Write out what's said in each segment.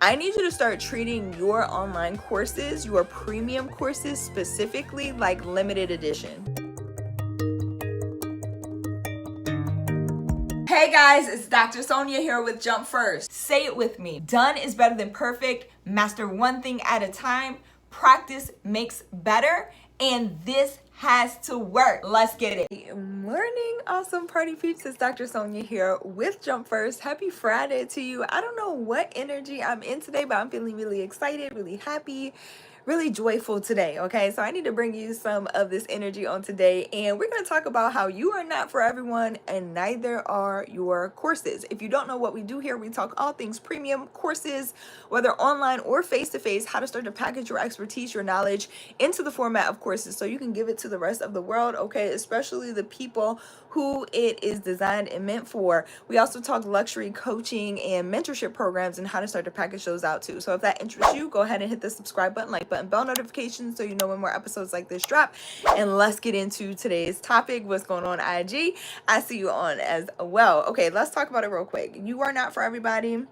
I need you to start treating your online courses, your premium courses specifically, like limited edition. Hey guys, it's Dr. Sonia here with Jump First. Say it with me. Done is better than perfect. Master one thing at a time. Practice makes better. And this has to work. Let's get it. Good morning, awesome party peeps. It's Dr. Sonia here with Jump First. Happy Friday to you. I don't know what energy I'm in today, but I'm feeling really excited, really happy, really joyful today. Okay, so I need to bring you some of this energy on today, and we're going to talk about how you are not for everyone and neither are your courses. If you don't know what we do here, we talk all things premium courses, whether online or face-to-face, how to start to package your expertise, your knowledge into the format of courses so you can give it to the rest of the world, okay, especially the people who it is designed and meant for. We also talk luxury coaching and mentorship programs and how to start to package those out too. So if that interests you, go ahead and hit the subscribe button, like button, bell notifications so you know when more episodes like this drop. And let's get into today's topic. What's going on, IG? I see you on as well. Okay, let's talk about it real quick. You are not for everybody,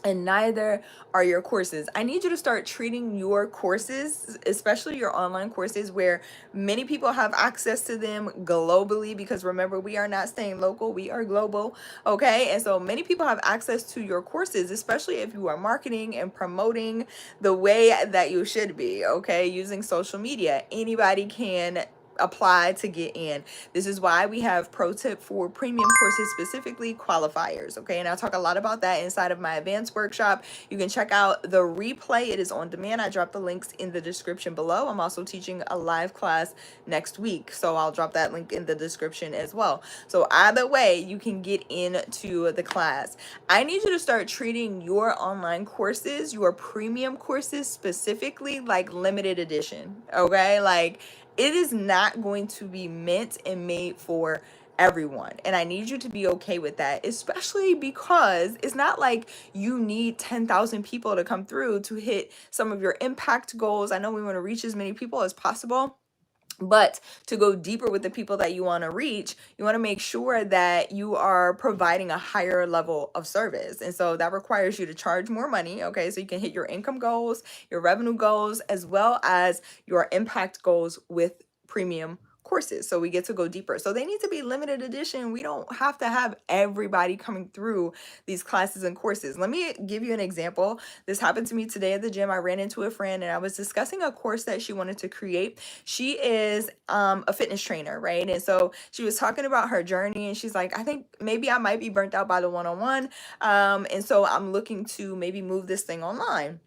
and neither are your courses. I need you to start treating your courses, especially your online courses, where many people have access to them globally, because remember, we are not staying local, we are global, okay? And so many people have access to your courses, especially if you are marketing and promoting the way that you should be, okay? Using social media, anybody can apply to get in. This is why we have pro tip for premium courses, specifically qualifiers, okay? And I'll talk a lot about that inside of my advanced workshop. You can check out the replay. It is on demand. I dropped the links in the description below. I'm also teaching a live class next week, so I'll drop that link in the description as well. So either way, you can get into the class. I need you to start treating your online courses, your premium courses specifically, like limited edition, okay? Like, it is not going to be meant and made for everyone. And I need you to be okay with that, especially because it's not like you need 10,000 people to come through to hit some of your impact goals. I know we want to reach as many people as possible, but to go deeper with the people that you want to reach, you want to make sure that you are providing a higher level of service. And so that requires you to charge more money, okay? So you can hit your income goals, your revenue goals, as well as your impact goals with premium courses. So we get to go deeper. So they need to be limited edition. We don't have to have everybody coming through these classes and courses. Let me give you an example. This happened to me today at the gym. I ran into a friend and I was discussing a course that she wanted to create. She is a fitness trainer, right? And so she was talking about her journey, and she's like, I think maybe I might be burnt out by the one-on-one. And so I'm looking to maybe move this thing online.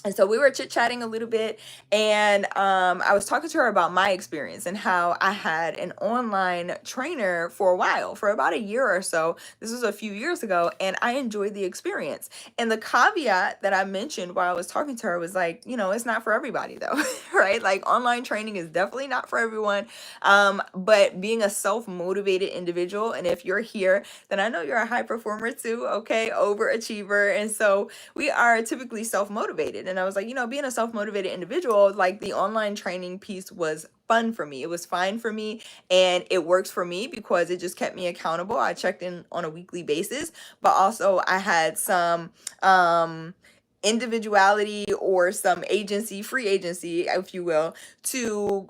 And so we were chit-chatting a little bit, and I was talking to her about my experience and how I had an online trainer for a while, for about a year or so. This was a few years ago, and I enjoyed the experience. And the caveat that I mentioned while I was talking to her was like, you know, it's not for everybody though, right? Like, online training is definitely not for everyone. But being a self-motivated individual, and if you're here, then I know you're a high performer too, okay? Overachiever. And so we are typically self-motivated. And I was like, you know, being a self-motivated individual, like, the online training piece was fun for me. It was fine for me, and it works for me because it just kept me accountable. I checked in on a weekly basis, but also I had some individuality or some agency, free agency, if you will, to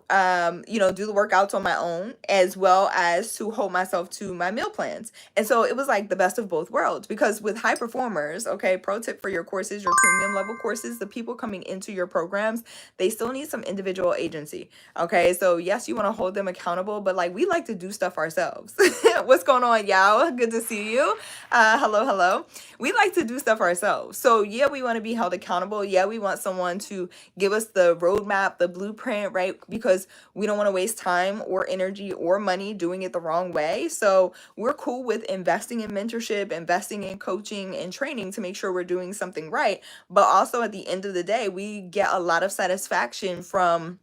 you know, do the workouts on my own, as well as to hold myself to my meal plans. And so it was like the best of both worlds, because with high performers, okay, pro tip for your courses, your premium level courses, the people coming into your programs, they still need some individual agency, okay? So yes, you want to hold them accountable, but like, we like to do stuff ourselves. What's going on, y'all? Good to see you. Hello. We like to do stuff ourselves. So yeah, we want to be held accountable. Yeah, we want someone to give us the roadmap, the blueprint, right? Because we don't want to waste time or energy or money doing it the wrong way. So we're cool with investing in mentorship, investing in coaching and training to make sure we're doing something right. But also, at the end of the day, we get a lot of satisfaction from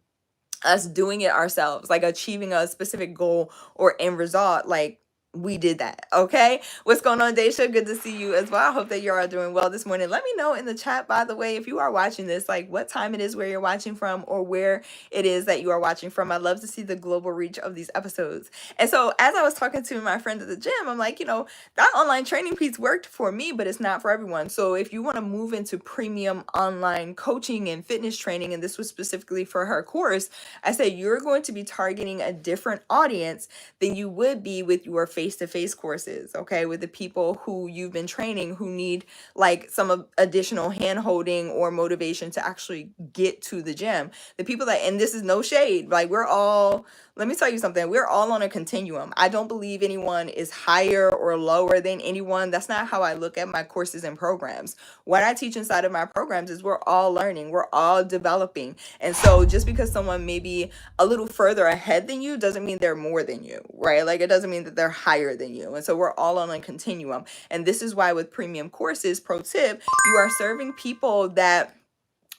us doing it ourselves, like achieving a specific goal or end result, like we did that. Okay, what's going on, Daisha? Good to see you as well. I hope that you are doing well this morning. Let me know in the chat, by the way, if you are watching this, like what time it is, where you're watching from, or where it is that you are watching from. I'd love to see the global reach of these episodes. And so as I was talking to my friend at the gym, I'm like, that online training piece worked for me, but it's not for everyone. So if you want to move into premium online coaching and fitness training, and this was specifically for her course, I said you're going to be targeting a different audience than you would be with your face-to-face courses, okay? With the people who you've been training who need like some additional hand-holding or motivation to actually get to the gym. The people that, and this is no shade, like let me tell you something, we're all on a continuum. I don't believe anyone is higher or lower than anyone. That's not how I look at my courses and programs. What I teach inside of my programs is we're all learning, we're all developing. And so just because someone may be a little further ahead than you doesn't mean they're more than you, right? Like it doesn't mean that they're higher than you. And so we're all on a continuum. And this is why with premium courses, pro tip, you are serving people that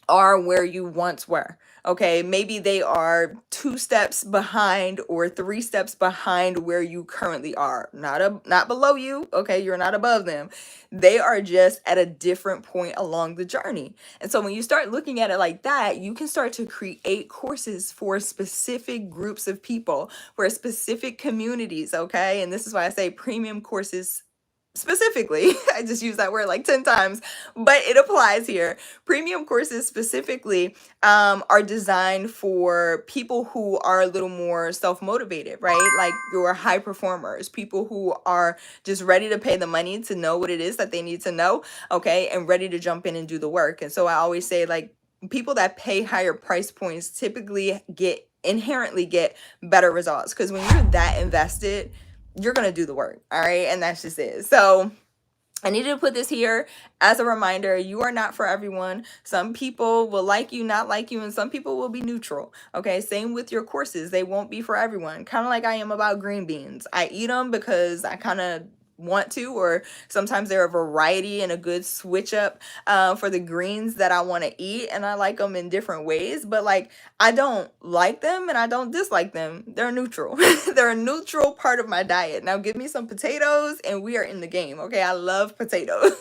are where you once were. Okay, maybe they are 2 steps behind or 3 steps behind where you currently are. Not below you, okay? You're not above them. They are just at a different point along the journey. And so when you start looking at it like that, you can start to create courses for specific groups of people, for specific communities, okay? And this is why I say premium courses specifically. I just use that word like 10 times, but it applies here. Premium courses specifically are designed for people who are a little more self-motivated, right? Like your high performers, people who are just ready to pay the money to know what it is that they need to know, okay, and ready to jump in and do the work. And so I always say, like, people that pay higher price points typically inherently get better results, because when you're that invested, you're going to do the work. All right. And that's just it. So I needed to put this here as a reminder. You are not for everyone. Some people will like you, not like you, and some people will be neutral. Okay. Same with your courses. They won't be for everyone. Kind of like I am about green beans. I eat them because I kind of want to, or sometimes they're a variety and a good switch up for the greens that I want to eat, and I like them in different ways. But like, I don't like them and I don't dislike them. They're neutral. They're a neutral part of my diet. Now give me some potatoes and we are in the game. Okay, I love potatoes.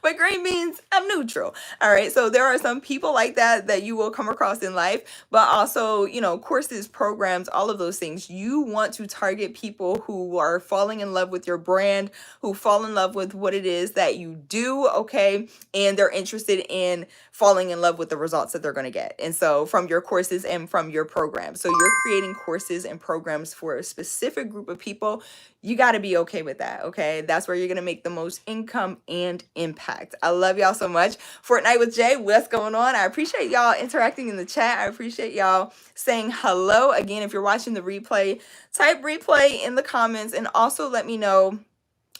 But green beans, I'm neutral. All right, so there are some people like that you will come across in life, but also, courses, programs, all of those things. You want to target people who are falling in love with your brand, who fall in love with what it is that you do, okay? And they're interested in falling in love with the results that they're going to get. And so from your courses and from your programs. So you're creating courses and programs for a specific group of people. You got to be okay with that, okay? That's where you're going to make the most income and impact. I love y'all so much. Fortnite with Jay, what's going on? I appreciate y'all interacting in the chat. I appreciate y'all saying hello. Again, if you're watching the replay, type replay in the comments, and also let me know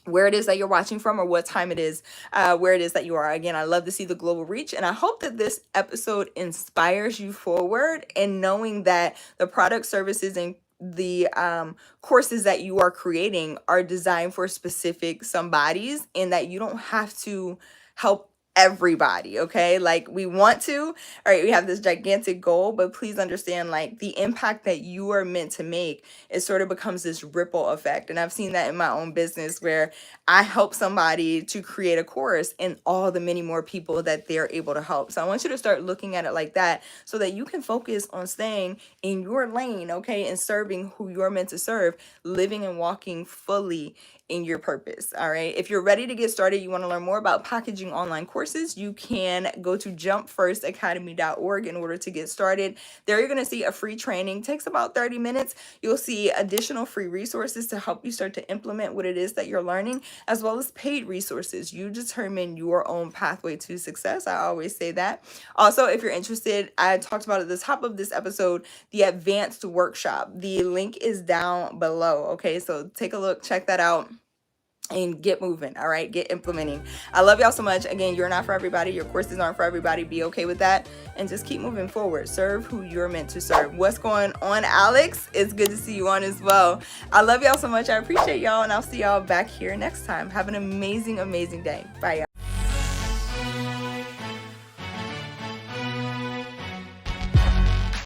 where it is that you're watching from, or what time it is, where it is that you are. Again, I love to see the global reach, and I hope that this episode inspires you forward in knowing that the product, services, and the courses that you are creating are designed for specific somebodies, and that you don't have to help everybody, okay? Like, we want to, all right, we have this gigantic goal, but please understand, like, the impact that you are meant to make, it sort of becomes this ripple effect. And I've seen that in my own business, where I help somebody to create a course and all the many more people that they're able to help. So I want you to start looking at it like that, so that you can focus on staying in your lane, okay, and serving who you're meant to serve, living and walking fully in your purpose. All right. If you're ready to get started, you want to learn more about packaging online courses, you can go to jumpfirstacademy.org in order to get started. There you're going to see a free training. Takes about 30 minutes. You'll see additional free resources to help you start to implement what it is that you're learning, as well as paid resources. You determine your own pathway to success. I always say that. Also, if you're interested, I talked about at the top of this episode, the advanced workshop. The link is down below. Okay. So take a look, check that out, and get moving. All right, get implementing. I love y'all so much. Again, you're not for everybody. Your courses aren't for everybody. Be okay with that, and just keep moving forward. Serve who you're meant to serve. What's going on, Alex? It's good to see you on as well. I love y'all so much. I appreciate y'all, and I'll see y'all back here next time. Have an amazing, amazing day. Bye, y'all.